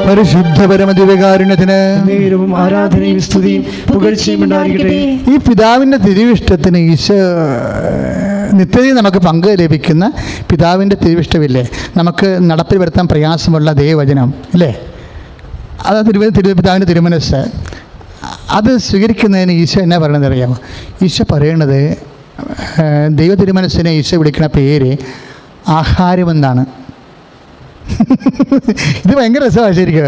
പരിശുദ്ധ പരമദിവ്യകാരുണ്യത്തിന് നേരവും ആരാധനയും സ്തുതിയും പുകഴ്ചയും ഉണ്ടായിരിക്കട്ടെ. ഈ പിതാവിൻ്റെ തിരുവിഷ്ടത്തിന് ഈശോ നിത്യതയിൽ നമുക്ക് പങ്ക് ലഭിക്കുന്ന പിതാവിൻ്റെ തിരുവിഷ്ടമില്ലേ, നമുക്ക് നടപ്പിൽ വരുത്താൻ പ്രയാസമുള്ള ദൈവവചനം ഇല്ലേ, അത് പിതാവിൻ്റെ തിരുമനസ്, അത് സ്വീകരിക്കുന്നതിന് ഈശോ എന്നാ പറയണത് അറിയാമോ? ഈശോ പറയണത് ദൈവ തിരുമനസ്സിനെ ഈശോ വിളിക്കുന്ന പേര് ആഹാരമെന്നാണ്. ഇത് ഭയങ്കര രസമാണ് ശരിക്കും.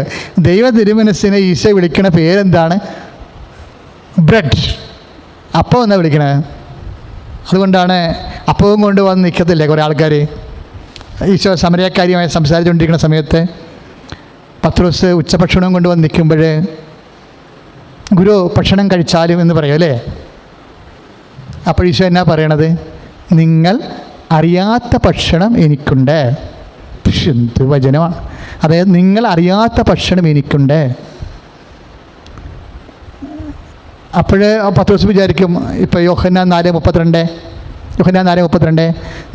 ദൈവ തിരുമനസ്സിനെ ഈശോ വിളിക്കുന്ന പേരെന്താണ്? ബ്രെഡ്, അപ്പം എന്നാ വിളിക്കണേ. അതുകൊണ്ടാണ് അപ്പവും കൊണ്ട് വന്ന് നിൽക്കത്തില്ലേ കുറേ ആൾക്കാർ. ഈശോ സമരക്കാരിയുമായി സംസാരിച്ചുകൊണ്ടിരിക്കുന്ന സമയത്ത് പത്രോസ് ഉച്ചഭക്ഷണവും കൊണ്ട് വന്ന് നിൽക്കുമ്പോൾ ഗുരു ഭക്ഷണം കഴിച്ചാലും എന്ന് പറയും അല്ലേ. അപ്പോൾ ഈശോ എന്നാ പറയണത്? നിങ്ങൾ അറിയാത്ത ഭക്ഷണം എനിക്കുണ്ട്. എന്ത് വചനമാണ്! അതായത് നിങ്ങൾ അറിയാത്ത ഭക്ഷണം എനിക്കുണ്ട്. അപ്പോൾ പത്രോസ് വിചാരിക്കും, ഇപ്പോൾ യോഹന്നാൻ 4:32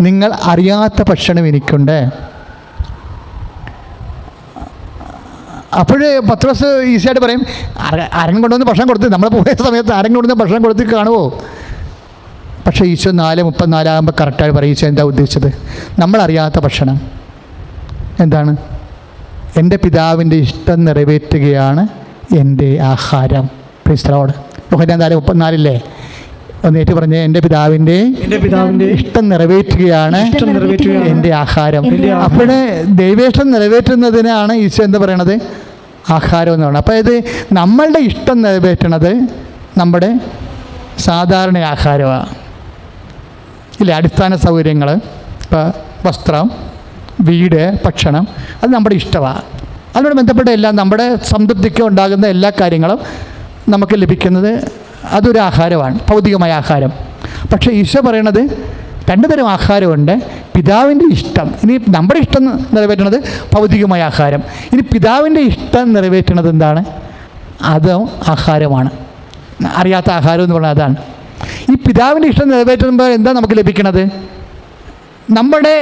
നിങ്ങൾ അറിയാത്ത ഭക്ഷണം എനിക്കുണ്ട്. അപ്പോൾ പത്രോസ് ഈസിയായിട്ട് പറയും, ആരെങ്കിലും കൊണ്ടുവന്ന് ഭക്ഷണം കൊടുത്ത്, നമ്മൾ പോയ സമയത്ത് ആരെങ്കിലും കൊണ്ടുവന്ന് ഭക്ഷണം കൊടുത്ത് കാണുമോ? പക്ഷേ ഈശോ 4:34 ആകുമ്പോൾ കറക്റ്റായിട്ട് പറയും ഈശോ എന്താ ഉദ്ദേശിച്ചത്. നമ്മളറിയാത്ത ഭക്ഷണം എന്താണ്? എൻ്റെ പിതാവിൻ്റെ ഇഷ്ടം നിറവേറ്റുകയാണ് എൻ്റെ ആഹാരം. Praise the lord. യോഹന്നാൻ 4:34 ഒന്നേറ്റ് പറഞ്ഞ്, എൻ്റെ പിതാവിൻ്റെ ഇഷ്ടം നിറവേറ്റുകയാണ് എൻ്റെ ആഹാരം. അപ്പോഴേ ദൈവേഷ്ടം നിറവേറ്റുന്നതിനാണ് ഈശോ എന്താ പറയണത്? ആഹാരം എന്ന് പറയുന്നത്. അപ്പോൾ ഇത് നമ്മളുടെ ഇഷ്ടം നിറവേറ്റണത് നമ്മുടെ സാധാരണ ആഹാരമാണ് ഇല്ലേ. അടിസ്ഥാന സൗകര്യങ്ങൾ, ഇപ്പോൾ വസ്ത്രം, വീട്, ഭക്ഷണം, അത് നമ്മുടെ ഇഷ്ടമാണ്. അതിനോട് ബന്ധപ്പെട്ട എല്ലാം നമ്മുടെ സംതൃപ്തിക്ക് ഉണ്ടാകുന്ന എല്ലാ കാര്യങ്ങളും നമുക്ക് ലഭിക്കുന്നത് അതൊരു ആഹാരമാണ്, ഭൗതികമായ ആഹാരം. പക്ഷേ ഈശോ പറയണത് രണ്ട് തരം ആഹാരമുണ്ട്. പിതാവിൻ്റെ ഇഷ്ടം, ഇനി നമ്മുടെ ഇഷ്ടം നിറവേറ്റണത് ഭൗതികമായ ആഹാരം. ഇനി പിതാവിൻ്റെ ഇഷ്ടം നിറവേറ്റണത് എന്താണ്? അതും ആഹാരമാണ്. അറിയാത്ത ആഹാരം എന്ന് പറഞ്ഞാൽ അതാണ്. ഈ പിതാവിൻ്റെ ഇഷ്ടം നിറവേറ്റുമ്പോൾ എന്താ നമുക്ക് ലഭിക്കണത്? നമ്മുടെ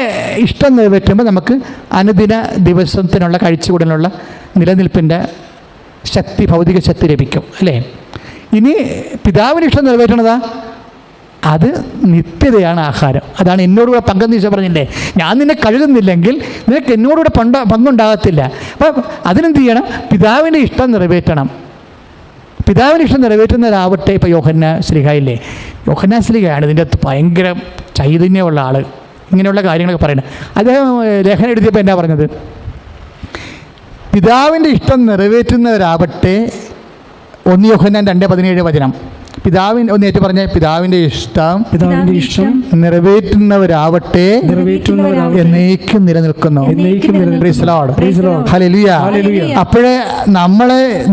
ഇഷ്ടം നിറവേറ്റുമ്പോൾ നമുക്ക് അനുദിന ദിവസത്തിനുള്ള കഴിച്ചുകൂടാനുള്ള നിലനിൽപ്പിൻ്റെ ശക്തി, ഭൗതിക ശക്തി ലഭിക്കും അല്ലേ. ഇനി പിതാവിൻ്റെ ഇഷ്ടം നിറവേറ്റണതാ, അത് നിത്യതയാണ് ആഹാരം. അതാണ് എന്നോടുകൂടെ പങ്കെന്ന് ഈശോ പറഞ്ഞില്ലേ, ഞാൻ നിന്നെ കഴുകുന്നില്ലെങ്കിൽ നിനക്ക് എന്നോടുകൂടെ പങ്കുണ്ടാകത്തില്ല. അപ്പം അതിനെന്ത് ചെയ്യണം? പിതാവിൻ്റെ ഇഷ്ടം നിറവേറ്റണം. പിതാവിൻ്റെ ഇഷ്ടം നിറവേറ്റുന്നതാവട്ടെ. ഇപ്പോൾ യോഹന്നാൻ ശ്ലീഹായില്ലേ, യോഹന്നാൻ ശ്ലീഹയാണ് ഇതിൻ്റെ അകത്ത് ഭയങ്കര ചൈതന്യമുള്ള ആൾ, ഇങ്ങനെയുള്ള കാര്യങ്ങളൊക്കെ പറയുന്നത്. അദ്ദേഹം ലേഖനം എഴുതിയപ്പോൾ എന്നാ പറഞ്ഞത്? പിതാവിൻ്റെ ഇഷ്ടം നിറവേറ്റുന്നവരാവട്ടെ. 1 യോഹന്നാൻ 2:17 പിതാവിൻ്റെ ഒന്ന് ഏറ്റു പറഞ്ഞ പിതാവിൻ്റെ ഇഷ്ടം നിറവേറ്റുന്നവരാവട്ടെ, എന്നേക്കും നിലനിൽക്കുന്നു. ഹല്ലേലൂയ. അപ്പോഴേ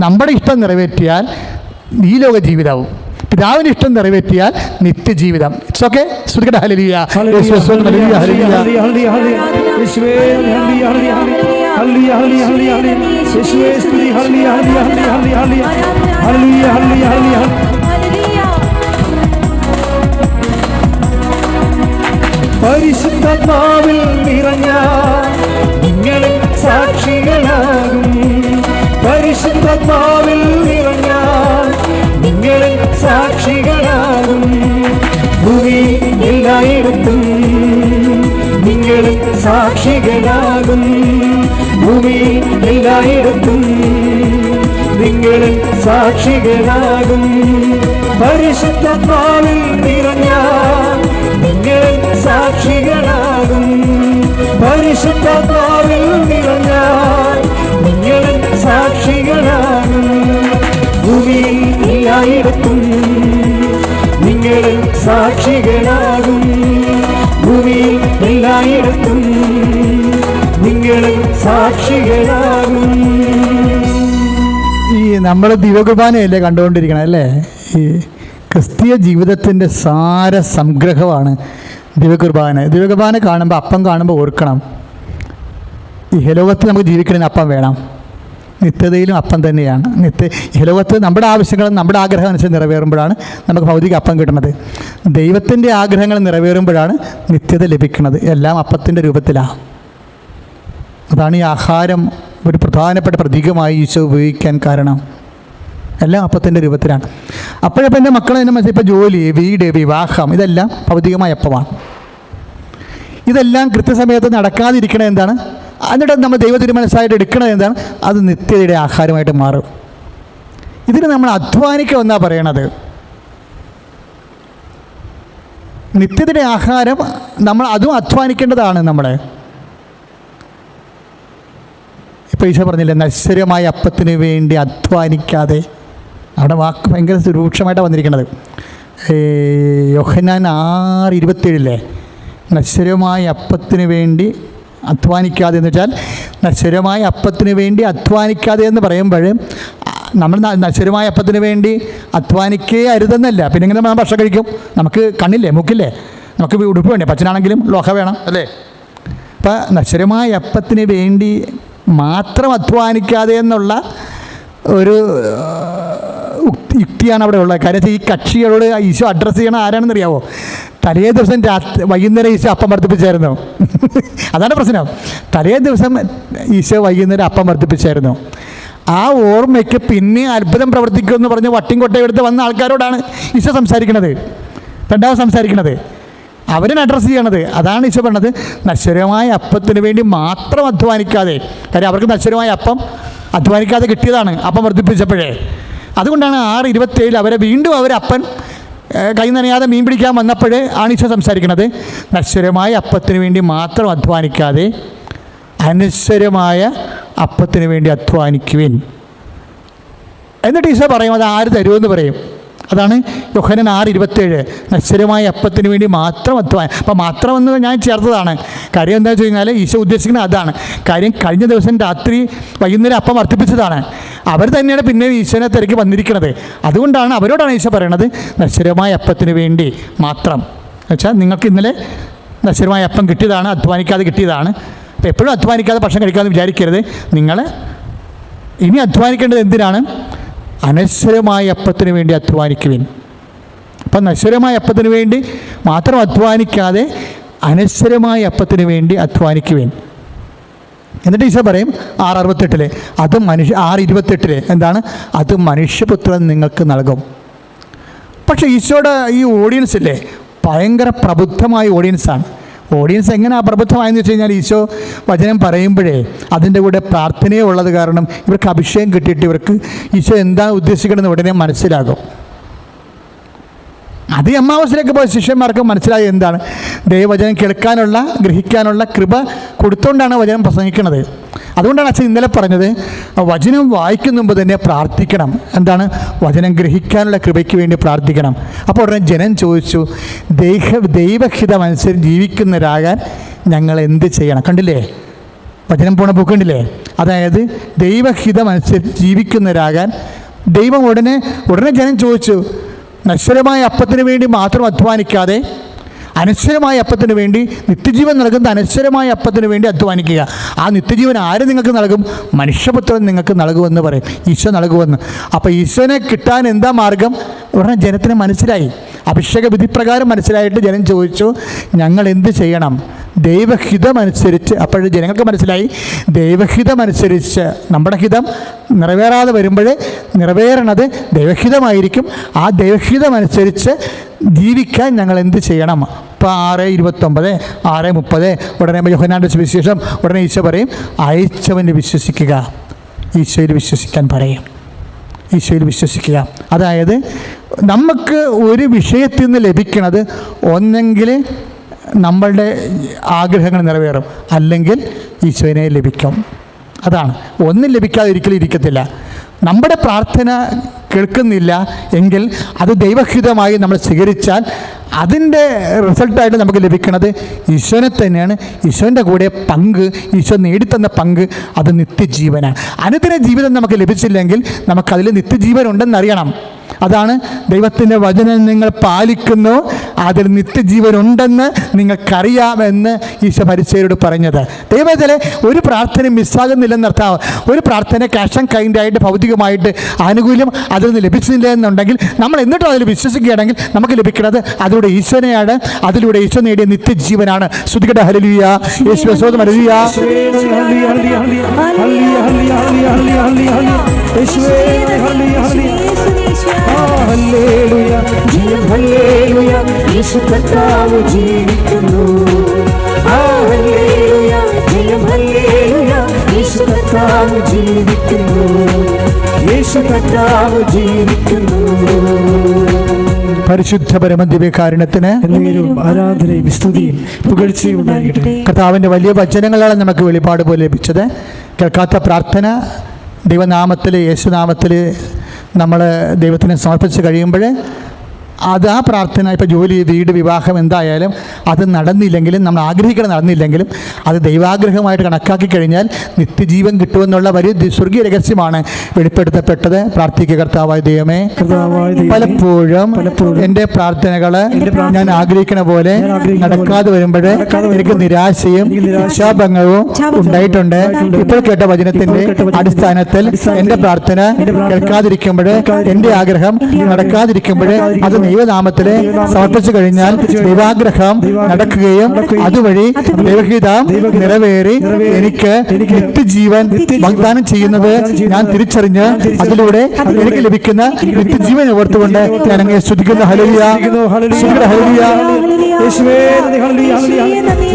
നമ്മുടെ ഇഷ്ടം നിറവേറ്റിയാൽ ഈ ലോക ജീവിതവും, പിതാവിൻ്റെ ഇഷ്ടം നിറവേറ്റിയാൽ നിത്യജീവിതം. It's okay. ശ്രുതികട ഹല്ലേലൂയ. പരിശുദ്ധാത്മാവിൽ നിറഞ്ഞ നിങ്ങളെ സാക്ഷികളാകും. പരിശുദ്ധാത്മാവിൽ നിറഞ്ഞ നിങ്ങളെ സാക്ഷികളാകും. ഭൂമിയിൽ എല്ലായിടത്തും നിങ്ങളെ സാക്ഷികളാകും. ഭൂമിയിൽ എല്ലായിടത്തും നിങ്ങളെ സാക്ഷികളാകും. പരിശുദ്ധാത്മാവിൽ നിറഞ്ഞ നിങ്ങളെ സാക്ഷികളാകും. പരിശുദ്ധാത്മാവിൽ നിറഞ്ഞ നിങ്ങളെ സാക്ഷികളാകും. ഭൂമിയിൽ എല്ലായിടത്തും നിങ്ങളെ സാക്ഷികളാകും. ഭൂമിയിൽ എല്ലായിടത്തും നിങ്ങളെ സാക്ഷികളാകും. ഈ നമ്മൾ ദിവകുർബാനയല്ലേ കണ്ടുകൊണ്ടിരിക്കണം അല്ലേ. ഈ ക്രിസ്തീയ ജീവിതത്തിൻ്റെ സാര സംഗ്രഹമാണ് ദിവകുർബാന. ദിവകുർബാന കാണുമ്പോൾ, അപ്പം കാണുമ്പോൾ ഓർക്കണം, ഈ ഹലോകത്തിൽ നമുക്ക് ജീവിക്കണമെങ്കിൽ അപ്പം വേണം. നിത്യതയിലും അപ്പം തന്നെയാണ്. ഹലോകത്ത് നമ്മുടെ ആവശ്യങ്ങളും നമ്മുടെ ആഗ്രഹം അനുസരിച്ച് നിറവേറുമ്പോഴാണ് നമുക്ക് ഭൗതിക അപ്പം കിട്ടുന്നത്. ദൈവത്തിൻ്റെ ആഗ്രഹങ്ങൾ നിറവേറുമ്പോഴാണ് നിത്യത ലഭിക്കുന്നത്. എല്ലാം അപ്പത്തിൻ്റെ രൂപത്തിലാണ്. അതാണ് ഈ ആഹാരം ഒരു പ്രധാനപ്പെട്ട പ്രതീകമായി ഈശോ ഉപയോഗിക്കാൻ കാരണം. എല്ലാം അപ്പത്തിൻ്റെ രൂപത്തിലാണ്. അപ്പോഴപ്പോൾ എൻ്റെ മക്കളെ തന്നെ മനസ്സിൽ ഇപ്പോൾ ജോലി, വീട്, വിവാഹം ഇതെല്ലാം ഭൗതികമായ അപ്പമാണ്. ഇതെല്ലാം കൃത്യസമയത്ത് നടക്കാതിരിക്കണത് എന്താണ്? എന്നിട്ട് നമ്മൾ ദൈവതിരുമനസ്സായിട്ട് എടുക്കണത് എന്താണ്? അത് നിത്യതയുടെ ആഹാരമായിട്ട് മാറും. ഇതിന് നമ്മൾ അധ്വാനിക്കുക എന്നാണ് പറയണത്. നിത്യതയുടെ ആഹാരം നമ്മൾ അതും അധ്വാനിക്കേണ്ടതാണ്. നമ്മൾ ഇപ്പോൾ ഈശോ പറഞ്ഞില്ലേ, നശ്വരമായ അപ്പത്തിന് വേണ്ടി അധ്വാനിക്കാതെ. അവിടെ വാക്ക് ഭയങ്കര രൂക്ഷമായിട്ടാണ് വന്നിരിക്കുന്നത്. യോഹന്നാൻ 6:27 നശ്വരമായ അപ്പത്തിന് വേണ്ടി അധ്വാനിക്കാതെ എന്ന് വെച്ചാൽ, നശ്വരമായ അപ്പത്തിന് വേണ്ടി അധ്വാനിക്കാതെ എന്ന് പറയുമ്പോൾ നമ്മൾ നശ്വരമായ അപ്പത്തിന് വേണ്ടി അധ്വാനിക്കേ അരുതെന്നല്ല. പിന്നെ ഇങ്ങനെ നമ്മൾ ഭക്ഷണം കഴിക്കും? നമുക്ക് കണ്ണില്ലേ, മൂക്കില്ലേ, നമുക്ക് ഉടുപ്പ് വേണ്ടേ, പച്ചനാണെങ്കിലും ലോഹ വേണം അല്ലേ? അപ്പം നശ്വരമായ അപ്പത്തിന് വേണ്ടി മാത്രം അധ്വാനിക്കാതെ എന്നുള്ള ഒരു യുക്തിയാണ് അവിടെ ഉള്ളത്. കാര്യം ഈ കക്ഷികളോട് ഈശോ അഡ്രസ്സ് ചെയ്യണം ആരാണെന്നറിയാവോ? തലേ ദിവസം വൈകുന്നേരം ഈശോ അപ്പം വർദ്ധിപ്പിച്ചായിരുന്നു. അതാണ് പ്രശ്നം. തലേ ദിവസം ഈശോ വൈകുന്നേരം അപ്പം വർദ്ധിപ്പിച്ചായിരുന്നു. ആ ഓർമ്മയ്ക്ക് പിന്നെ അത്ഭുതം പ്രവർത്തിക്കുമെന്ന് പറഞ്ഞ് വട്ടിയും കൊട്ടയും എടുത്ത് വന്ന ആൾക്കാരോടാണ് ഈശോ സംസാരിക്കണത്, രണ്ടാമത് സംസാരിക്കണത്, അവരെ അഡ്രസ്സ് ചെയ്യണത്. അതാണ് ഈശോ പറഞ്ഞത്, നശ്വരമായ അപ്പത്തിന് വേണ്ടി മാത്രം അധ്വാനിക്കാതെ. കാര്യം അവർക്ക് നശ്വരമായ അപ്പം അധ്വാനിക്കാതെ കിട്ടിയതാണ് അപ്പം വർദ്ധിപ്പിച്ചപ്പോഴേ. അതുകൊണ്ടാണ് 6:27 അവരെ വീണ്ടും അവരപ്പൻ കൈ നനയാതെ മീൻ പിടിക്കാൻ വന്നപ്പോഴേ ആണ് ഈശോ സംസാരിക്കുന്നത്, നശ്വരമായ അപ്പത്തിന് വേണ്ടി മാത്രം അധ്വാനിക്കാതെ അനശ്വരമായ അപ്പത്തിന് വേണ്ടി അധ്വാനിക്കുവിൻ. എന്നിട്ട് ഈശോ പറയും അത് ആര് തരുമെന്ന് പറയും. അതാണ് യോഹന്നാൻ 6:27 നശ്വരമായ അപ്പത്തിന് വേണ്ടി മാത്രം അധ്വാനം. അപ്പം മാത്രമെന്ന് ഞാൻ ചേർത്തതാണ്. കാര്യം എന്താ വെച്ച് കഴിഞ്ഞാൽ ഈശോ ഉദ്ദേശിക്കുന്നത് അതാണ്. കാര്യം കഴിഞ്ഞ ദിവസം രാത്രി വൈകുന്നേരം അപ്പം വർദ്ധിപ്പിച്ചതാണ്. അവർ തന്നെയാണ് പിന്നെ ഈശോനെ തിരക്കി വന്നിരിക്കുന്നത്. അതുകൊണ്ടാണ് അവരോടാണ് ഈശോ പറയണത് നശ്വരമായ അപ്പത്തിന് വേണ്ടി മാത്രം. എന്നുവെച്ചാൽ നിങ്ങൾക്ക് ഇന്നലെ നശ്വരമായ അപ്പം കിട്ടിയതാണ്, അധ്വാനിക്കാതെ കിട്ടിയതാണ്. അപ്പോൾ എപ്പോഴും അധ്വാനിക്കാതെ ഭക്ഷണം കഴിക്കാമെന്ന് വിചാരിക്കരുത്. നിങ്ങൾ ഇനി അധ്വാനിക്കേണ്ടത് എന്തിനാണ്? അനശ്വരമായ അപ്പത്തിന് വേണ്ടി അധ്വാനിക്കുവിൻ. അപ്പം നശ്വരമായ അപ്പത്തിന് വേണ്ടി മാത്രം അധ്വാനിക്കാതെ അനശ്വരമായ അപ്പത്തിന് വേണ്ടി അധ്വാനിക്കുവിൻ. എന്നിട്ട് ഈശോ പറയും 6:68 അത് 6:28 എന്താണ്? അത് മനുഷ്യപുത്രൻ നിങ്ങൾക്ക് നൽകും. പക്ഷേ ഈശോയുടെ ഈ ഓഡിയൻസ് ഇല്ലേ, ഭയങ്കര പ്രബുദ്ധമായ ഓഡിയൻസാണ്. ഓഡിയൻസ് എങ്ങനെയാണ് പ്രബുദ്ധമായെന്ന് വെച്ച് കഴിഞ്ഞാൽ, ഈശോ വചനം പറയുമ്പോഴേ അതിൻ്റെ കൂടെ പ്രാർത്ഥനയോ ഉള്ളത് കാരണം ഇവർക്ക് അഭിഷേകം കിട്ടിയിട്ട് ഇവർക്ക് ഈശോ എന്താണ് ഉദ്ദേശിക്കണമെന്ന് ഉടനെ മനസ്സിലാകും. അത് അമാവാസിലേക്ക് പോയ ശിഷ്യന്മാർക്ക് മനസ്സിലായി എന്താണ് ദൈവവചനം കേൾക്കാനുള്ള ഗ്രഹിക്കാനുള്ള കൃപ കൊടുത്തുകൊണ്ടാണ് വചനം പ്രസംഗിക്കുന്നത്. അതുകൊണ്ടാണ് അച്ഛൻ ഇന്നലെ പറഞ്ഞത് വചനം വായിക്കുന്ന മുമ്പ് തന്നെ പ്രാർത്ഥിക്കണം. എന്താണ്? വചനം ഗ്രഹിക്കാനുള്ള കൃപയ്ക്ക് വേണ്ടി പ്രാർത്ഥിക്കണം. അപ്പോൾ ഉടനെ ജനം ചോദിച്ചു, ദൈവഹിതമനുസരിച്ച് ജീവിക്കുന്നവരാകാൻ ഞങ്ങൾ എന്ത് ചെയ്യണം? കണ്ടില്ലേ വചനം പോണ ബുക്ക് കണ്ടില്ലേ? അതായത് ദൈവഹിതമനുസരിച്ച് ജീവിക്കുന്നവരാകാൻ ദൈവം ഉടനെ ജനം ചോദിച്ചു, നശ്വരമായ അപ്പത്തിന് വേണ്ടി മാത്രം അധ്വാനിക്കാതെ അനശ്വരമായ അപ്പത്തിന് വേണ്ടി, നിത്യജീവൻ നൽകുന്ന അനശ്വരമായ അപ്പത്തിന് വേണ്ടി അധ്വാനിക്കുക. ആ നിത്യജീവൻ ആര് നിങ്ങൾക്ക് നൽകും? മനുഷ്യപുത്രൻ നിങ്ങൾക്ക് നൽകുമെന്ന് പറയും. ഈശോ നൽകുമെന്ന്. അപ്പോൾ ഈശോനെ കിട്ടാൻ എന്താ മാർഗം? ഉടനെ ജനത്തിന് മനസ്സിലായി. അഭിഷേക വിധിപ്രകാരം മനസ്സിലായിട്ട് ജനം ചോദിച്ചു, ഞങ്ങൾ എന്ത് ചെയ്യണം? ദൈവഹിതമനുസരിച്ച്. അപ്പോഴും ജനങ്ങൾക്ക് മനസ്സിലായി ദൈവഹിതമനുസരിച്ച് നമ്മുടെ ഹിതം നിറവേറാതെ വരുമ്പോൾ നിറവേറണത് ദൈവഹിതമായിരിക്കും. ആ ദൈവഹിതമനുസരിച്ച് ജീവിക്കാൻ ഞങ്ങൾ എന്ത് ചെയ്യണം? ഇപ്പോൾ 6:29 6:30 ഉടനെ യോഹന്നാൻ്റെ സുവിശേഷം ഉടനെ ഈശോ പറയും, അയച്ചവന് വിശ്വസിക്കുക. ഈശോയിൽ വിശ്വസിക്കാൻ പറയും. ഈശോയിൽ വിശ്വസിക്കുക. അതായത് നമുക്ക് ഒരു വിഷയത്തിൽ നിന്ന് ലഭിക്കുന്നത് ഒന്നെങ്കിൽ നമ്മളുടെ ആഗ്രഹങ്ങൾ നിറവേറും, അല്ലെങ്കിൽ ഈശോനെ ലഭിക്കും. അതാണ്. ഒന്നും ലഭിക്കാതെ ഒരിക്കലും ഇരിക്കത്തില്ല. നമ്മുടെ പ്രാർത്ഥന കേൾക്കുന്നില്ല എങ്കിൽ അത് ദൈവഹിതമായി നമ്മൾ സ്വീകരിച്ചാൽ അതിൻ്റെ റിസൾട്ടായിട്ട് നമുക്ക് ലഭിക്കുന്നത് ഈശോനെ തന്നെയാണ്. ഈശോൻ്റെ കൂടെ പങ്ക്, ഈശോ നേടിത്തന്ന പങ്ക് അത് നിത്യജീവനാണ്. അനുദിന ജീവിതം നമുക്ക് ലഭിച്ചില്ലെങ്കിൽ നമുക്കതിൽ നിത്യജീവൻ ഉണ്ടെന്നറിയണം. അതാണ് ദൈവത്തിൻ്റെ വചനം നിങ്ങൾ പാലിക്കുന്നു, അതിൽ നിത്യജീവൻ ഉണ്ടെന്ന് നിങ്ങൾക്കറിയാമെന്ന് ഈശോ പരിസയരോട് പറഞ്ഞത്. ദൈവത്തിലെ ഒരു പ്രാർത്ഥന മിസ്സാകുന്നില്ലെന്നർത്ഥം. ഒരു പ്രാർത്ഥന ക്യാഷ് ആൻഡ് കൈൻഡ് ആയിട്ട് ഭൗതികമായിട്ട് ആനുകൂല്യം അതിൽ നിന്ന് ലഭിച്ചില്ല എന്നുണ്ടെങ്കിൽ നമ്മൾ എന്നിട്ടും അതിൽ വിശ്വസിക്കുകയാണെങ്കിൽ നമുക്ക് ലഭിക്കുന്നത് അതിൽ അതിലൂടെ ഈശോനെയാണ്, അതിലൂടെ ഈശോ നേടിയ നിത്യജീവനാണ്. ശ്രുതികട്ടെ ഹല്ലേലൂയ. യേശുവേ സ്തോത്രം. ഹല്ലേലൂയ. യേശു കർത്താവ് ജീവിക്കുന്നു. യേശു കർത്താവ് ജീവിക്കുന്നു. യേശു കർത്താവ് ജീവിക്കുന്നു. പരിശുദ്ധ പരമദിവ്യകാരുണ്യത്തിന് ആരാധനയും സ്തുതിയും പുകഴ്ചയും ഉണ്ടായിരിക്കട്ടെ. കർത്താവിൻ്റെ വലിയ വചനങ്ങളാണ് നമുക്ക് വെളിപ്പാട് പോലെ ലഭിച്ചത്. കേൾക്കാത്ത പ്രാർത്ഥന ദൈവനാമത്തിൽ, യേശുനാമത്തിൽ നമ്മൾ ദൈവത്തിന് സമർപ്പിച്ച് കഴിയുമ്പോൾ അത് ആ പ്രാർത്ഥന, ഇപ്പോൾ ജോലി, വീട്, വിവാഹം എന്തായാലും അത് നടന്നില്ലെങ്കിലും, നമ്മൾ ആഗ്രഹിക്കണം നടന്നില്ലെങ്കിലും അത് ദൈവാഗ്രഹമായിട്ട് കണക്കാക്കി കഴിഞ്ഞാൽ നിത്യജീവൻ കിട്ടുമെന്നുള്ള വലിയ സ്വർഗീയ രഹസ്യമാണ് വെളിപ്പെടുത്തപ്പെട്ടത്. പ്രാർത്ഥിക്കുക. കർത്താവായ ദൈവമേ, പലപ്പോഴും എൻ്റെ പ്രാർത്ഥനകൾ ഞാൻ ആഗ്രഹിക്കണ പോലെ നടക്കാതെ വരുമ്പോൾ എനിക്ക് നിരാശയും നിക്ഷാഭംഗവും ഉണ്ടായിട്ടുണ്ട്. ഇപ്പോൾ കേട്ട വചനത്തിൻ്റെ അടിസ്ഥാനത്തിൽ എൻ്റെ പ്രാർത്ഥന കേൾക്കാതിരിക്കുമ്പോൾ, എൻ്റെ ആഗ്രഹം നടക്കാതിരിക്കുമ്പോൾ അത് ദൈവനാമത്തിൽ സമർപ്പിച്ചു കഴിഞ്ഞാൽ ദൈവാഗ്രഹം നടക്കുകയും അതുവഴി ദൈവഹിതം നിറവേറി എനിക്ക് നിത്യജീവൻ വാഗ്ദാനം ചെയ്യുന്നത് ഞാൻ തിരിച്ചറിഞ്ഞ് അതിലൂടെ എനിക്ക് ലഭിക്കുന്ന നിത്യജീവൻ ഓർത്തുകൊണ്ട് ഞാൻ അങ്ങനെ സ്തുതിക്കുന്നു. ഹല്ലേലൂയ. ഹല്ലേലൂയ. യേശുവേ ഹല്ലേലൂയ.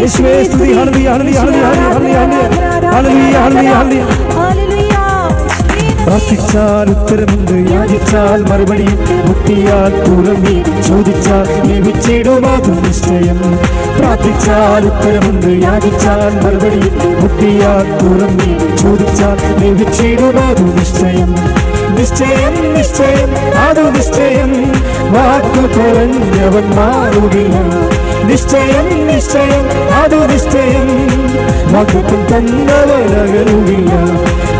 യേശുവേ സ്തുതി. ഹല്ലേലൂയ. ഹല്ലേലൂയ. ഹല്ലേലൂയ. പ്രാർത്ഥിച്ചാൽ ഉത്തരമുണ്ട്, യാചിച്ചാൽ മറുപടിയും, മുട്ടിയാൽ തുറന്നി, ചോദിച്ചാൽ ലഭിച്ചിടുമാതും നിശ്ചയം. പ്രാർത്ഥിച്ചാൽ ഉത്തരമുണ്ട്, യാചിച്ചാൽ മറുപടിയും, മുട്ടിയാൽ തുറന്നി, ചോദിച്ചാൽ ലഭിച്ചിടുമാതും നിശ്ചയം. നിശ്ചയം നിശ്ചയം അതു നിശ്ചയം, വാക്കു പറഞ്ഞവൻ മാറുകയില്ല. നിശ്ചയം നിശ്ചയം അതു നിശ്ചയം, വാക്കും തന്നവനകലുകയില്ല.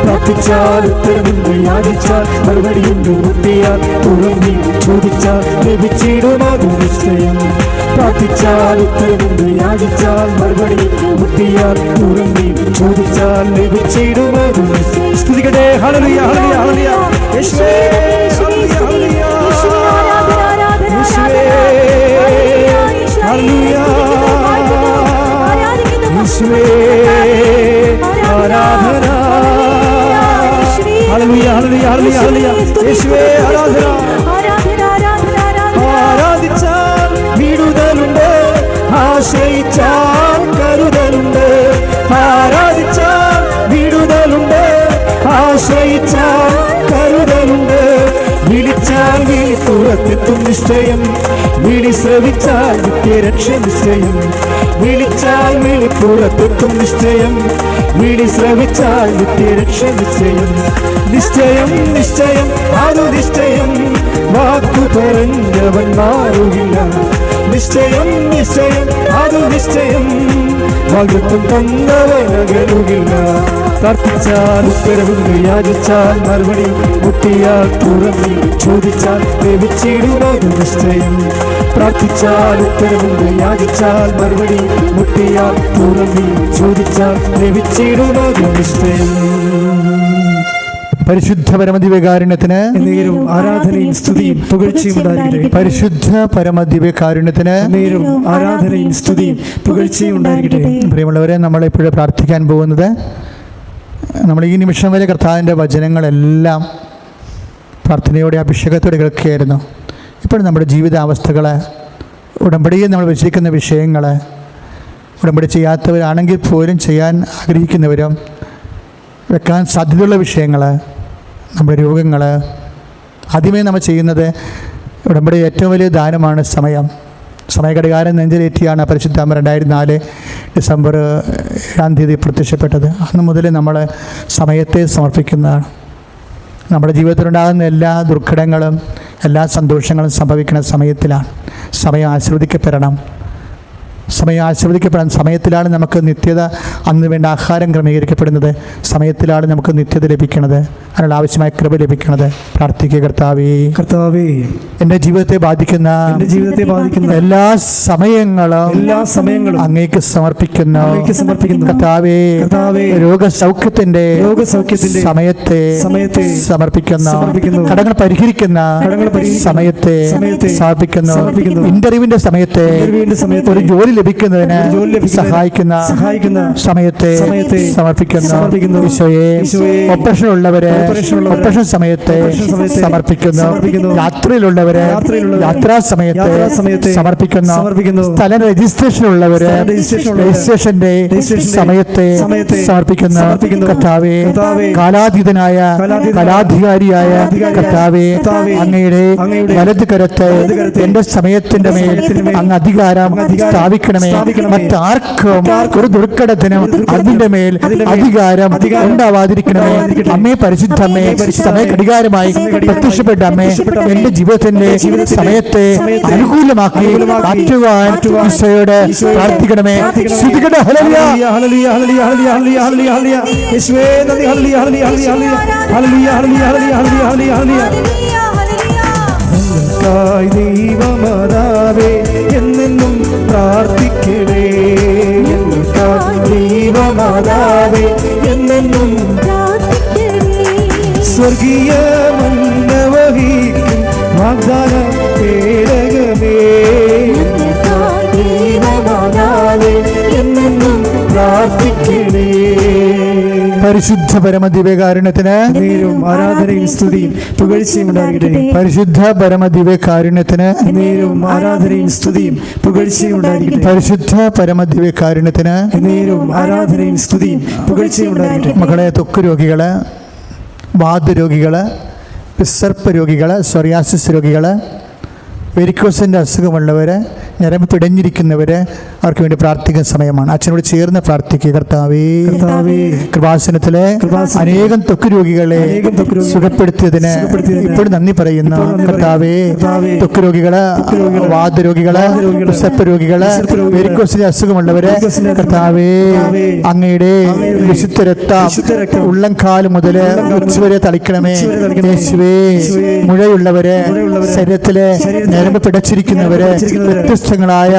പ്രാർത്ഥിച്ചാൽ ഉത്തരമുണ്ട്, യാചിച്ചാൽ മറുപടിയുണ്ട്, മുട്ടിയാൽ തുറന്നി, ചോദിച്ചാൽ ലഭിച്ചിടുമാതും നിശ്ചയം. പ്രാർത്ഥിച്ചാൽ ഉത്തരമുണ്ട്, യാചിച്ചാൽ മറുപടിയുണ്ട്, മുട്ടിയാൽ തുറന്നി, ചോദിച്ചാൽ ലഭിച്ചിടുമാതും നിശ്ചയം. സ്തുതിക്കട്ടെ. ഹല്ലേലൂയ. ഹല്ലേലൂയ. ഹല്ലേലൂയ. യേശുവേ ഹല്ലേലൂയ. ഹല്ലേലൂയ. യേശുവേ ഹല്ലേലൂയ. യേശുവേ ആരാധന. ഹല്ലേലൂയ. ഹല്ലേലൂയ. ഹല്ലേലൂയ. ഹല്ലേലൂയ. യേശുവേ ആരാധന. ആരാധിച്ചാൽ വിടുതലുണ്ട്, ആശ്രയിച്ചാൽ കരുതലുണ്ട്. ആരാധിച്ചാൽ വിടുതലുണ്ട്, ആശ്രയിച്ചാൽ കരുതലുണ്ട്. വിളിച്ചാൽ വിളി തുറത്തെത്തും നിശ്ചയം, വിളി ശ്രവിച്ചാൽ നിത്യരക്ഷ നിശ്ചയം. വിളിച്ചാൽ വിളി പുറത്തെത്തും നിശ്ചയം, വിളി ശ്രവിച്ചാൽ നിത്യരക്ഷ നിശ്ചയം. നിശ്ചയം നിശ്ചയം അതു നിശ്ചയം, വാക്കു പറഞ്ഞവൻ മാറുകില്ല. നിശ്ചയം നിശ്ചയം അതു നിശ്ചയം, വാഗ്ദത്തം തന്നവനകലുകില്ല. പ്രാർത്ഥിച്ചാൽ ഉത്തരവുണ്ട്, യാചിച്ചാൽ മറുപടി, മുട്ടിയാൽ തുറന്നി, ചോദിച്ചാൽ ലഭിച്ചിടുമതു നിശ്ചയം. പ്രാർത്ഥിച്ചാൽ ഉത്തരവുണ്ട്, യാചിച്ചാൽ മറുപടി, മുട്ടിയാൽ തുറന്നി, ചോദിച്ചാൽ ലഭിച്ചിടുമതു നിശ്ചയം. പരിശുദ്ധ പരമദിവ്യകാരുണ്യത്തിന് ആരാധനയും സ്തുതിയും പുകഴ്ചയും ഉണ്ടായിരിക്കട്ടെ. പരിശുദ്ധ പരമദിവ്യകാരുണ്യത്തിന് ആരാധനയും സ്തുതിയും പുകഴ്ചയും ഉണ്ടായിരിക്കട്ടെ. പ്രിയമുള്ളവരെ, നമ്മളിപ്പോഴും പ്രാർത്ഥിക്കാൻ പോകുന്നത്, നമ്മൾ ഈ നിമിഷം വരെ കർത്താവിൻ്റെ വചനങ്ങളെല്ലാം പ്രാർത്ഥനയോടെ അഭിഷേകത്തോടെ കേൾക്കുകയായിരുന്നു. ഇപ്പോൾ നമ്മുടെ ജീവിതാവസ്ഥകൾ, ഉടമ്പടിയിൽ നമ്മൾ വെച്ചിരിക്കുന്ന വിഷയങ്ങൾ, ഉടമ്പടി ചെയ്യാത്തവരാണെങ്കിൽ പോലും ചെയ്യാൻ ആഗ്രഹിക്കുന്നവരും വെക്കാൻ സാധ്യതയുള്ള വിഷയങ്ങൾ, നമ്മുടെ രോഗങ്ങൾ, ആദ്യമേ നമ്മൾ ചെയ്യുന്നത് ഉടമ്പടി ഏറ്റവും വലിയ ദാനമാണ് സമയം. സമയഘടികാരം നെഞ്ചിലേറ്റിയാണ് പരിശുദ്ധ അമ്മ 2004 ഡിസംബർ 7 പ്രത്യക്ഷപ്പെട്ടത്. അന്ന് മുതൽ നമ്മൾ സമയത്തെ സമർപ്പിക്കുന്നതാണ്. നമ്മുടെ ജീവിതത്തിലുണ്ടാകുന്ന എല്ലാ ദുർഘടങ്ങളും എല്ലാ സന്തോഷങ്ങളും സംഭവിക്കുന്ന സമയത്തിലാണ്. സമയം ആശീർവദിക്കപ്പെടണം. സമയത്തിലാണ് നമുക്ക് നിത്യത അന്ന് വേണ്ട ആഹാരം ക്രമീകരിക്കപ്പെടുന്നത്. സമയത്തിലാണ് നമുക്ക് നിത്യത ലഭിക്കുന്നത്, അതിനുള്ള ആവശ്യമായ കൃപ ലഭിക്കുന്നത്. പ്രാർത്ഥിക്കുക. കർത്താവേ, എൻ്റെ ജീവിതത്തെ ബാധിക്കുന്ന എല്ലാ സമയങ്ങളും അങ്ങേക്ക് സമർപ്പിക്കുന്നു. കർത്താവേ, രോഗസൗഖ്യത്തിന്റെ സമയത്തെ സമർപ്പിക്കുന്നു. കടങ്ങൾ പരിഹരിക്കുന്ന സമയത്തെ സമർപ്പിക്കുന്നു. ഇന്റർവ്യൂവിന്റെ സമയത്തെ ഒരു ജോലി ലഭിക്കുന്നതിന് സഹായിക്കുന്ന സമയത്തെ സമർപ്പിക്കുന്നു. ഈശോയെ, ഓപ്പറേഷൻ ഉള്ളവരെ ഓപ്പറേഷൻ സമയത്തെ സമർപ്പിക്കുന്നു. യാത്രയിലുള്ളവരെ യാത്രാ സമയത്തെ സമർപ്പിക്കുന്നു. സ്ഥല രജിസ്ട്രേഷൻ ഉള്ളവരെ രജിസ്ട്രേഷന്റെ സമയത്തെ സമർപ്പിക്കുന്നു. കർത്താവേ, കാലാതീതനായ കലാധികാരിയായ കർത്താവേ, അങ്ങയുടെ വലത് കരത്തെ എന്റെ സമയത്തിന്റെ മേൽ അങ്ങ് അധികാരം സ്ഥാപിക്കണമേ. മറ്റാർക്കും ഒരു ദുർഘടത്തിനും അതിന്റെ മേൽ അധികാരം ഉണ്ടാവാതിരിക്കണമേ. അമ്മേ, പരിശുദ്ധമ്മേ, സമയ ഘടികാരമായി പ്രത്യക്ഷപ്പെട്ട അമ്മേ, എന്റെ ജീവിതത്തിന്റെ സമയത്തെ അനുകൂലമാക്കി മാറ്റുവാൻ ഈശോയോട് പ്രാർത്ഥിക്കണമേ. ശ്രുതികട ഹല്ലേലൂയ, ഹല്ലേലൂയ, ഹല്ലേലൂയ, ഹല്ലേലൂയ, ഹല്ലേലൂയ, ഹല്ലേലൂയ. യേശുവേ നന്ദി. ഹല്ലേലൂയ, ഹല്ലേലൂയ, ഹല്ലേലൂയ, ഹല്ലേലൂയ, ഹല്ലേലൂയ, ഹല്ലേലൂയ, ഹല്ലേലൂയ, ഹല്ലേലൂയ. ദൈവമാതാവേ, എന്നെന്നും പ്രാർത്ഥിക്കണേ. ദൈവമാതാവേ, എന്നെന്നും സ്വർഗീയ മന്നവഹിക്കും വാഗ്ദാന പേടകമേ. ദൈവമാതാവേ, എന്നെന്നും പ്രാർത്ഥിക്കണേ. പരിശുദ്ധ പരമദിവ്യകാരുണ്യത്തിന് ആരാധനയും സ്തുതിയും പുകഴ്ചയും ഉണ്ടായിരിക്കട്ടെ. പരിശുദ്ധ പരമദിവ്യകാരുണ്യത്തിന് ആരാധനയും സ്തുതിയും പുകഴ്ചയും ഉണ്ടായിരിക്കട്ടെ. പരിശുദ്ധ പരമദിവ്യകാരുണ്യത്തിന് ആരാധനയും സ്തുതിയും പുകഴ്ചയും ഉണ്ടായിരിക്കട്ടെ. മക്കളെ, ത്വക്ക് രോഗികള്, വാതരോഗികള്, വിസർപ്പ രോഗികള്, സോറിയാസിസ് രോഗികള്, വെരിക്കോസിൻ്റെ അസുഖമുള്ളവര്, ഞരമ്പ് പിടഞ്ഞിരിക്കുന്നവര്, അവർക്ക് വേണ്ടി പ്രാർത്ഥിക്കുന്ന സമയമാണ്. അച്ഛനോട് ചേർന്ന് പ്രാർത്ഥിക്കുക. കർത്താവേ, കൃപാസനത്തിലെ അനേകം ത്വക്ക് രോഗികളെ സുഖപ്പെടുത്തിയതിന് ഇപ്പോഴും നന്ദി പറയുന്നു. കർത്താവേ, ത്വക്ക് രോഗികള്, വാതരോഗികള്, വിസർപ്പ രോഗികള്, വെരിക്കോസിന്റെ അസുഖമുള്ളവര്, കർത്താവേ, അങ്ങയുടെ വിശുദ്ധ രക്തം ഉള്ളംകാല് മുതൽ ഉച്ചവരെ തളിക്കണമേ. യേശുവേ, മുഴയുള്ളവരെ, ശരീരത്തിലെ ഞരമ്പ് പിടച്ചിരിക്കുന്നവരെ, വ്യത്യസ്തങ്ങളായ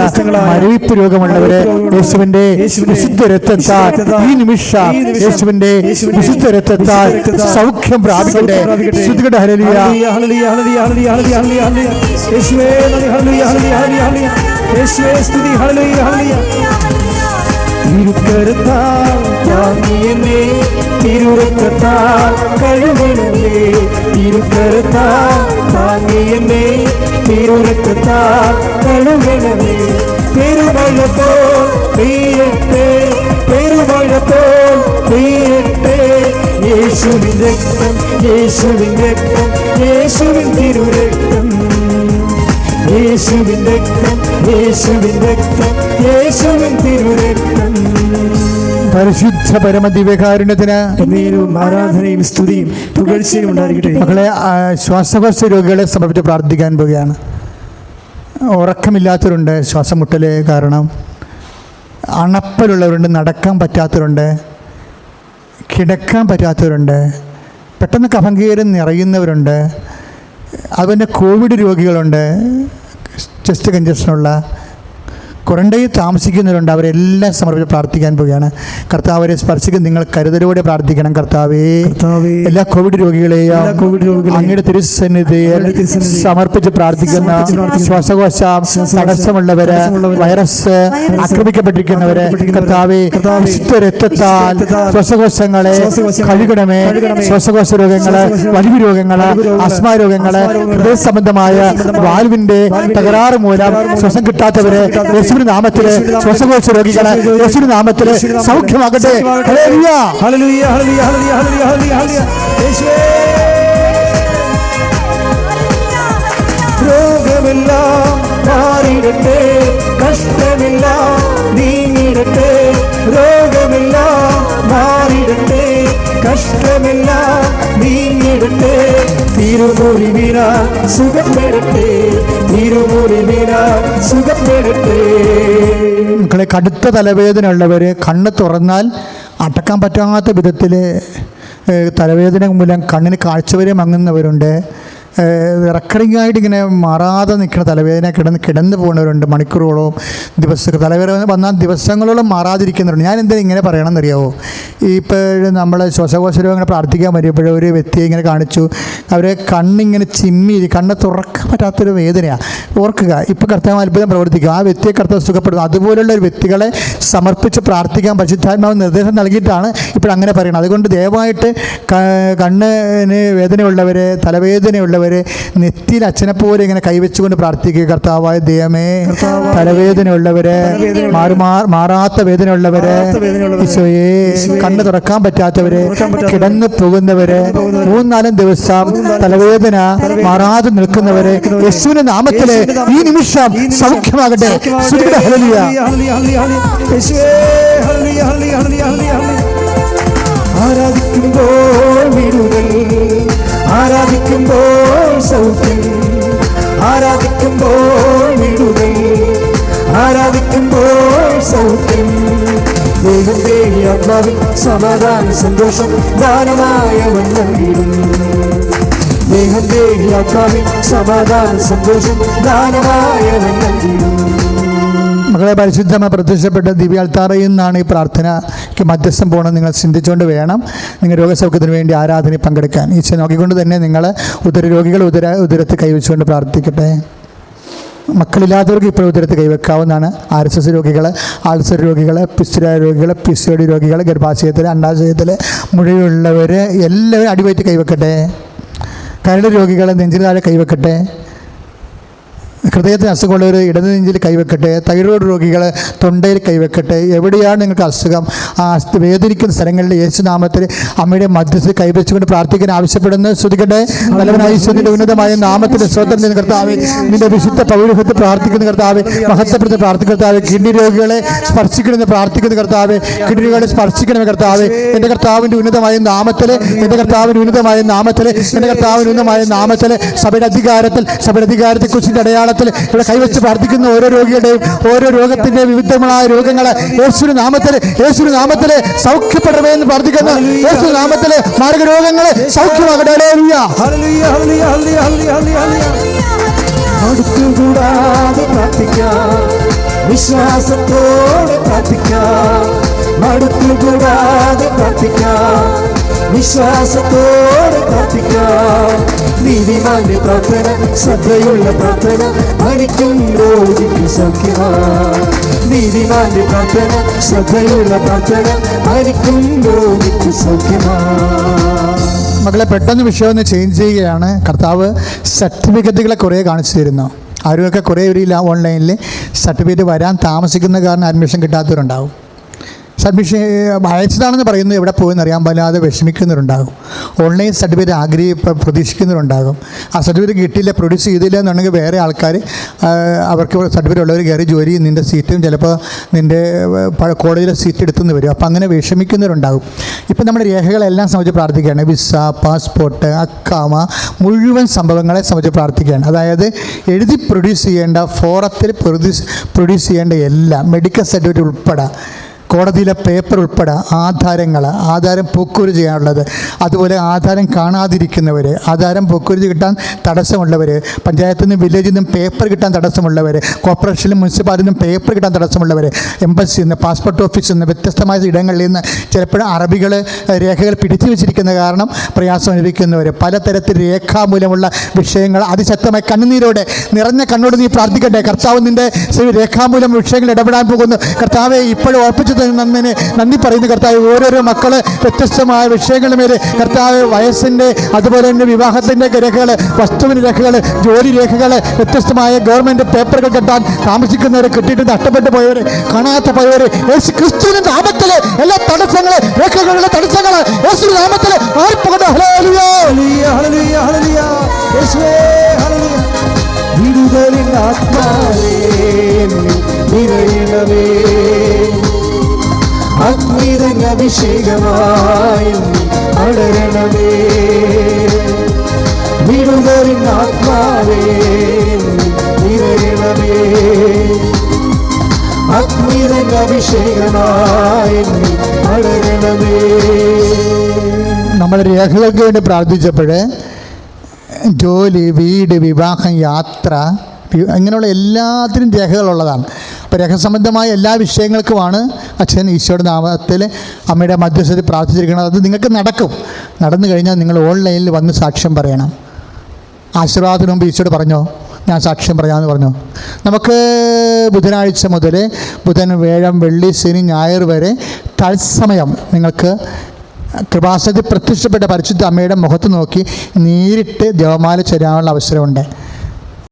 മരവിപ്പ് രോഗമുള്ളവരെ, യേശുവിന്റെ വിശുദ്ധ രക്തത്താൽ ഈ നിമിഷം യേശുവിന്റെ വിശുദ്ധ രക്തത്താൽ സൗഖ്യം പ്രാപിക്കട്ടെ. ശ്രുതികട ഹല്ലേലൂയ, ഹല്ലേലൂയ, ഹല്ലേലൂയ, ഹല്ലേലൂയ, ഹല്ലേലൂയ, ഹല്ലേലൂയ. യേശുവേ നന്ദി. ഹല്ലേലൂയ, ഹല്ലേലൂയ, ഹല്ലേലൂയ. യേശുവേ സ്തുതി. Hallelujah, hallelujah. തിരുക്കരത്താൽ താങ്ങിയെന്നെ, തിരുരക്തത്താൽ കഴുകണമേ. തിരുക്കരത്താൽ താങ്ങിയെന്നെ, തിരുരക്തത്താൽ കഴുകണമേ. പെരുമഴത്തോൾ പെയ്യട്ടെ, പെരുമഴത്തോൾ പെയ്യട്ടെ. യേശുവിൻ രക്തം, യേശുവിൻ രക്തം, യേശുവിൻ തിരുരക്തം. യേശുവിൻ രക്തം, യേശുവിൻ രക്തം, യേശുവിൻ തിരുരക്തം. പരിശുദ്ധ പരമദിവ്യകാരുണ്യത്തിന് ആരാധനയും സ്തുതിയും പുകഴ്ചയും ഉണ്ടായിരിക്കട്ടെ. മക്കളെ, ശ്വാസകോശ രോഗികളെ സമർപ്പിച്ച് പ്രാർത്ഥിക്കാൻ പോവുകയാണ്. ഉറക്കമില്ലാത്തവരുണ്ട്, ശ്വാസം മുട്ടല് കാരണം. അണപ്പലുള്ളവരുണ്ട്, നടക്കാൻ പറ്റാത്തവരുണ്ട്, കിടക്കാൻ പറ്റാത്തവരുണ്ട്, പെട്ടെന്ന് കഫം കയറി നിറയുന്നവരുണ്ട്. അതുപോലെ കോവിഡ് രോഗികളുണ്ട്, ചെസ്റ്റ് കഞ്ചക്ഷനുള്ള, ക്വാറന്റൈനിൽ താമസിക്കുന്നവരുണ്ട്. അവരെല്ലാം സമർപ്പിച്ച് പ്രാർത്ഥിക്കാൻ പോവുകയാണ്. കർത്താവ് അവരെ സ്പർശിക്കും. നിങ്ങൾ കരുതലോടെ പ്രാർത്ഥിക്കണം. കർത്താവേ, എല്ലാ കോവിഡ് രോഗികളെയും അങ്ങയുടെ തിരുസന്നിധിയിൽ സമർപ്പിച്ച് പ്രാർത്ഥിക്കുന്ന ശ്വാസകോശ തടസ്സമുള്ളവര്, വൈറസ് ആക്രമിക്കപ്പെട്ടിരിക്കുന്നവര്, കർത്താവേ, വിശുദ്ധ രക്തത്താൽ ശ്വാസകോശങ്ങളെ കഴുകണമേ. ശ്വാസകോശ രോഗങ്ങള്, വലിവ് രോഗങ്ങള്, ആസ്മ രോഗങ്ങള്, ഹൃദയ സംബന്ധമായ വാൽവിന്റെ തകരാറ് മൂലം ശ്വാസം കിട്ടാത്തവര്, യേശുവിന്റെ നാമത്തില് ശ്വാസകോശ രോഗികളെ യേശുവിന്റെ നാമത്തില് സൗഖ്യമാകട്ടെ. ഹല്ലേലൂയ, ഹല്ലേലൂയ, ഹല്ലേലൂയ, ഹല്ലേലൂയ, ഹല്ലേലൂയ. യേശുവേ, രോഗമെല്ലാം മാറിയിടട്ടെ, കഷ്ടമെല്ലാം നീങ്ങിടട്ടെ. രോഗമെല്ലാം മാറിയിടട്ടെ, കഷ്ടമെല്ലാം നീങ്ങിടട്ടെ. തിരുമുറിവിനാൽ സുഖപ്പെടട്ടെ, തിരുമുറിവിനാൽ സുഖപ്പെടട്ടെ. മക്കളെ, കടുത്ത തലവേദന ഉള്ളവർ കണ്ണ് തുറന്നാൽ അടക്കാൻ പറ്റാത്ത വിധത്തിൽ തലവേദന മൂലം കണ്ണിന് കാഴ്ച വരെ മങ്ങുന്നവരുണ്ട്. റെക്കറിംഗ് ആയിട്ട് ഇങ്ങനെ മാറാതെ നിൽക്കുന്ന തലവേദന കിടന്ന് പോകുന്നവരുണ്ട്. മണിക്കൂറുകളോളം തലവേദന വന്നാൽ ദിവസങ്ങളോളം മാറാതിരിക്കുന്നവരുണ്ട്. ഞാൻ എന്തിനാ ഇങ്ങനെ പറയണമെന്നറിയാമോ? ഇപ്പോൾ നമ്മൾ ശ്വാസകോശ രോഗങ്ങൾ പ്രാർത്ഥിക്കാൻ വരുമ്പോഴേ ഒരു വ്യക്തിയെ ഇങ്ങനെ കാണിച്ചു, അവരെ കണ്ണിങ്ങനെ ചിമ്മി, കണ്ണ് തുറക്കാൻ പറ്റാത്തൊരു വേദനയാണ്. ഓർക്കുക, ഇപ്പോൾ കർത്താവ് അത്ഭുതം പ്രവർത്തിക്കും. ആ വ്യക്തിയെ കർത്താവ് സുഖപ്പെടും. അതുപോലുള്ള ഒരു വ്യക്തികളെ സമർപ്പിച്ച് പ്രാർത്ഥിക്കാൻ പരിശുദ്ധാത്മാവ് നിർദ്ദേശം നൽകിയിട്ടാണ് ഇപ്പോഴങ്ങനെ പറയുന്നത്. അതുകൊണ്ട് ദയവായിട്ട് കണ്ണിന് വേദനയുള്ളവർ, തലവേദനയുള്ളവർ നെറ്റിയിൽ അച്ഛനെപ്പോലെ ഇങ്ങനെ കൈവച്ചുകൊണ്ട് പ്രാർത്ഥിക്കുക. കർത്താവായ ദൈവമേ, തലവേദനയുള്ളവരെ, മാറാത്ത വേദനയുള്ളവരെ, ഈശോയെ, കണ്ണ് തുറക്കാൻ പറ്റാത്തവരെ, കിടന്നു പോകുന്നവരെ, 3-4 ദിവസം തലവേദന മാറാതെ നിൽക്കുന്നവരെ, യേശുവിന്റെ നാമത്തിലെ ഈ നിമിഷം സൗഖ്യമാകട്ടെ. ആരാധിക്കുമ്പോൾ വിടുതൽ, ആരാധിക്കുമ്പോൾ സൗഖ്യം, ആരാധിക്കുമ്പോൾ വിടുതൽ, ആരാധിക്കുമ്പോൾ സൗഖ്യം. ദൈവത്തെ ആത്മാവിൽ സമാധാന സന്തോഷം ദാനമായവൻ നൽകിടും. ദൈവത്തെ ആത്മാവിൽ സമാധാന സന്തോഷം ദാനമായവൻ നൽകിടും. മകളെ, പരിശുദ്ധമായി പ്രത്യക്ഷപ്പെട്ട ദിവ്യാൽത്താറയിൽ നിന്നാണ് ഈ പ്രാർത്ഥനയ്ക്ക് മധ്യസ്ഥം പോകണം. നിങ്ങൾ ചിന്തിച്ചുകൊണ്ട് വേണം നിങ്ങൾ രോഗസൗഖ്യത്തിന് വേണ്ടി ആരാധനയിൽ പങ്കെടുക്കാൻ. ഈശോ നോക്കിക്കൊണ്ട് തന്നെ നിങ്ങൾ ഉദരരോഗികൾ ഉദരത്തിൽ കൈവച്ചുകൊണ്ട് പ്രാർത്ഥിക്കട്ടെ. മക്കളില്ലാത്തവർക്ക് ഇപ്പോൾ ഉദരത്തിൽ കൈവെക്കാവുന്നതാണ്. RSS രോഗികൾ, ആൾസർ രോഗികൾ, പിസ്റ്റുരായ രോഗികൾ, PCOD രോഗികൾ, ഗർഭാശയത്തിൽ, അണ്ഡാശയത്തിൽ മുഴയുള്ളവർ എല്ലാവരും അടിവയറ്റ് കൈവെക്കട്ടെ. കരട് രോഗികൾ നെഞ്ചിന് താഴെ കൈവെക്കട്ടെ. ഹൃദയത്തിന് അസുഖമുള്ളവർ ഇടത് നെഞ്ചിൽ കൈവെക്കട്ടെ. തൈറോയ്ഡ് രോഗികൾ തൊണ്ടയിൽ കൈവെക്കട്ടെ. എവിടെയാണ് നിങ്ങൾക്ക് അസുഖം, ആ വേദനിക്കുന്ന സ്ഥലങ്ങളിൽ യേശുനാമത്തിൽ അമ്മയുടെ മധ്യസ്ഥയിൽ കൈവച്ചുകൊണ്ട് പ്രാർത്ഥിക്കാൻ ആവശ്യപ്പെടുന്നത് ശ്രദ്ധിക്കട്ടെ. നല്ലവനായ ഈശോയുടെ ഉന്നതമായ നാമത്തിന്റെ സ്വന്തം നിന്ന് കർത്താവേ, നിന്റെ വിശുദ്ധ പൗരോഹിത്യത്തിൽ പ്രാർത്ഥിക്കുന്ന കർത്താവേ, മഹത്വപ്പെടുത്തി പ്രാർത്ഥിക്കുന്ന കർത്താവേ, കിഡ്നി രോഗികളെ സ്പർശിക്കണമെന്ന് പ്രാർത്ഥിക്കുന്ന കർത്താവേ, കിഡ്നികളെ സ്പർശിക്കണമേ കർത്താവേ. എൻ്റെ കർത്താവിൻ്റെ ഉന്നതമായ നാമത്തിൽ, എൻ്റെ കർത്താവിൻ്റെ ഉന്നതമായ നാമത്തിൽ, എൻ്റെ കർത്താവിൻ്റെ ഉന്നതമായ നാമത്തിൽ, സഭയുടെ അധികാരത്തെ കുറിച്ചിൻ്റെ അടയാളത്തിൽ ഇവിടെ കൈവച്ച് പ്രാർത്ഥിക്കുന്ന ഓരോ രോഗികളുടെയും ഓരോ രോഗത്തിന്റെ വിവിധങ്ങളായ രോഗങ്ങളെ യേശുവിന്റെ നാമത്തില് സൗഖ്യപ്പെടണമേ എന്ന് പ്രാർത്ഥിക്കുന്നു. യേശുവിന്റെ നാമത്തില് മാർഗരോഗങ്ങളെ സൗഖ്യമാകട്ടെ. മടുത്തുകൂടാതെ പ്രാർത്ഥിക്കാം, വിശ്വാസത്തോടെ പ്രാർത്ഥിക്കാം. മടുത്തുകൂടാതെ പ്രാർത്ഥിക്കാം, വിശ്വാസത്തോടെ പ്രാർത്ഥിക്കാം. നീതിമാന്റെ പ്രാർത്ഥന, ശ്രദ്ധയുള്ള പ്രാർത്ഥന, മരിക്കും രോഗിക്ക് സൗഖ്യമാണ്. നീതിമാന്റെ പ്രാർത്ഥന, ശ്രദ്ധയുള്ള പ്രാർത്ഥന, മരിക്കും രോഗിക്ക് സൗഖ്യമാണ്. മകളെ, പെട്ടെന്ന് വിഷയം ഒന്ന് ചേഞ്ച് ചെയ്യുകയാണ്. കർത്താവ് സർട്ടിഫിക്കറ്റുകളെ കുറേ കാണിച്ചു തരുന്നു. ആരുമൊക്കെ കുറേ ഒരു ഓൺലൈനിൽ സർട്ടിഫിക്കറ്റ് വരാൻ താമസിക്കുന്ന കാരണം അഡ്മിഷൻ കിട്ടാത്തവരുണ്ടാവും. സബ്മിഷൻ അയച്ചതാണെന്ന് പറയുന്നത് എവിടെ പോയെന്ന് അറിയാൻ പാടില്ലാതെ വിഷമിക്കുന്നവരുണ്ടാകും. Online certificate പ്രതീക്ഷിക്കുന്നവരുണ്ടാകും. ആ സർട്ടിഫിക്കറ്റ് കിട്ടിയില്ല, പ്രൊഡ്യൂസ് ചെയ്തില്ല എന്നുണ്ടെങ്കിൽ വേറെ ആൾക്കാർ അവർക്ക് സർട്ടിഫിക്കറ്റ് ഉള്ളവർ കയറി ജോലി ചെയ്യും. നിൻ്റെ സീറ്റും ചിലപ്പോൾ നിൻ്റെ കോളേജിലെ സീറ്റ് എടുത്തുനിന്ന് വരും. അപ്പോൾ അങ്ങനെ വിഷമിക്കുന്നവരുണ്ടാകും. ഇപ്പം നമ്മുടെ രേഖകളെല്ലാം സംബന്ധിച്ച് പ്രാർത്ഥിക്കുകയാണ്. വിസ, പാസ്പോർട്ട്, അക്കാമ, മുഴുവൻ സംഭവങ്ങളെ സംബന്ധിച്ച് പ്രാർത്ഥിക്കുകയാണ്. അതായത് എഴുതി പ്രൊഡ്യൂസ് ചെയ്യേണ്ട, ഫോറത്തിൽ പ്രൊഡ്യൂസ് ചെയ്യേണ്ട എല്ലാം, മെഡിക്കൽ സർട്ടിഫിക്കറ്റ് ഉൾപ്പെടെ, കോടതിയിലെ പേപ്പർ ഉൾപ്പെടെ, ആധാരം പൊക്കൂര് ചെയ്യാനുള്ളത്, അതുപോലെ ആധാരം കാണാതിരിക്കുന്നവർ, ആധാരം പൊക്കൂര് കിട്ടാൻ തടസ്സമുള്ളവർ, പഞ്ചായത്തിൽ നിന്നും വില്ലേജിൽ നിന്നും പേപ്പർ കിട്ടാൻ തടസ്സമുള്ളവർ, കോർപ്പറേഷനിലും മുനിസിപ്പാലിറ്റിയിൽ നിന്നും പേപ്പർ കിട്ടാൻ തടസ്സമുള്ളവർ, എംബസിയിൽ നിന്ന്, പാസ്പോർട്ട് ഓഫീസിൽ നിന്ന്, വ്യത്യസ്തമായ ഇടങ്ങളിൽ നിന്ന് ചിലപ്പോഴും അറബികൾ രേഖകൾ പിടിച്ചു വെച്ചിരിക്കുന്ന കാരണം പ്രയാസം അനുഭവിക്കുന്നവർ, പലതരത്തിൽ രേഖാമൂലമുള്ള വിഷയങ്ങൾ അതിശക്തമായി കണ്ണുനീരോടെ നിറഞ്ഞ കണ്ണോട് നീ പ്രാർത്ഥിക്കട്ടെ. കർത്താവ് നിൻ്റെ രേഖാമൂലം വിഷയങ്ങൾ ഇടപെടാൻ പോകുന്നു. കർത്താവെ, ഇപ്പോഴും ഉറപ്പിച്ചു നന്ദി പറയുന്നു. കർത്താവ്, ഓരോരോ മക്കള് വ്യത്യസ്തമായ വിഷയങ്ങളുടെ മേലെ കർത്താവ്, വയസ്സിൻ്റെ, അതുപോലെ തന്നെ വിവാഹത്തിൻ്റെ രേഖകൾ, വസ്തുവിൻ്റെ രേഖകൾ, ജോലി രേഖകൾ, വ്യത്യസ്തമായ ഗവൺമെൻറ് പേപ്പറുകൾ കിട്ടാൻ താമസിക്കുന്നവരെ, കിട്ടിയിട്ട് നഷ്ടപ്പെട്ടു പോയവർ, കാണാത്ത പോയവർ, യേശു ക്രിസ്തുവിന്റെ നാമത്തിലെ എല്ലാ തടസ്സങ്ങളെ, രേഖകളുടെ തടസ്സങ്ങളെ യേശു നാമത്തിലെ ആർപ്പകട്ടെ. വിടുതലിൻ ആത്മാവേ നിറയണമേ, അഗ്നിതൻ അഭിഷേകമായി അടരണമേ. വിടുതലിൻ ആത്മാവേ നിറയണമേ. അഗ്നിതൻ അഭിഷേകമായി വളരണമേ. നമ്മൾ രേഖകൾക്ക് വേണ്ടി പ്രാർത്ഥിച്ചപ്പോൾ ജോലി, വീട്, വിവാഹം, യാത്ര, ഇങ്ങനെയുള്ള എല്ലാത്തിനും രേഖകളുള്ളതാണ്. അപ്പോൾ രേഖസംബന്ധമായ എല്ലാ വിഷയങ്ങൾക്കുമാണ് അച്ഛൻ ഈശോയുടെ നാമത്തിൽ അമ്മയുടെ മധ്യസ്ഥത്തിൽ പ്രാർത്ഥിച്ചിരിക്കുന്നത്. അത് നിങ്ങൾക്ക് നടന്നു കഴിഞ്ഞാൽ നിങ്ങൾ ഓൺലൈനിൽ വന്ന് സാക്ഷ്യം പറയണം. ആശീർവാദത്തിന് മുമ്പ് ഈശോയോട് പറഞ്ഞോ, ഞാൻ സാക്ഷ്യം പറയാമെന്ന് പറഞ്ഞു. നമുക്ക് ബുധനാഴ്ച മുതൽ ബുധൻ, വ്യാഴം, വെള്ളി, ശനി, ഞായർ വരെ തത്സമയം നിങ്ങൾക്ക് കൃപാസനത്തിൽ പ്രത്യക്ഷപ്പെട്ട പരിശുദ്ധ അമ്മയുടെ മുഖത്ത് നോക്കി നേരിട്ട് ജപമാല ചൊല്ലാനുള്ള അവസരമുണ്ട്.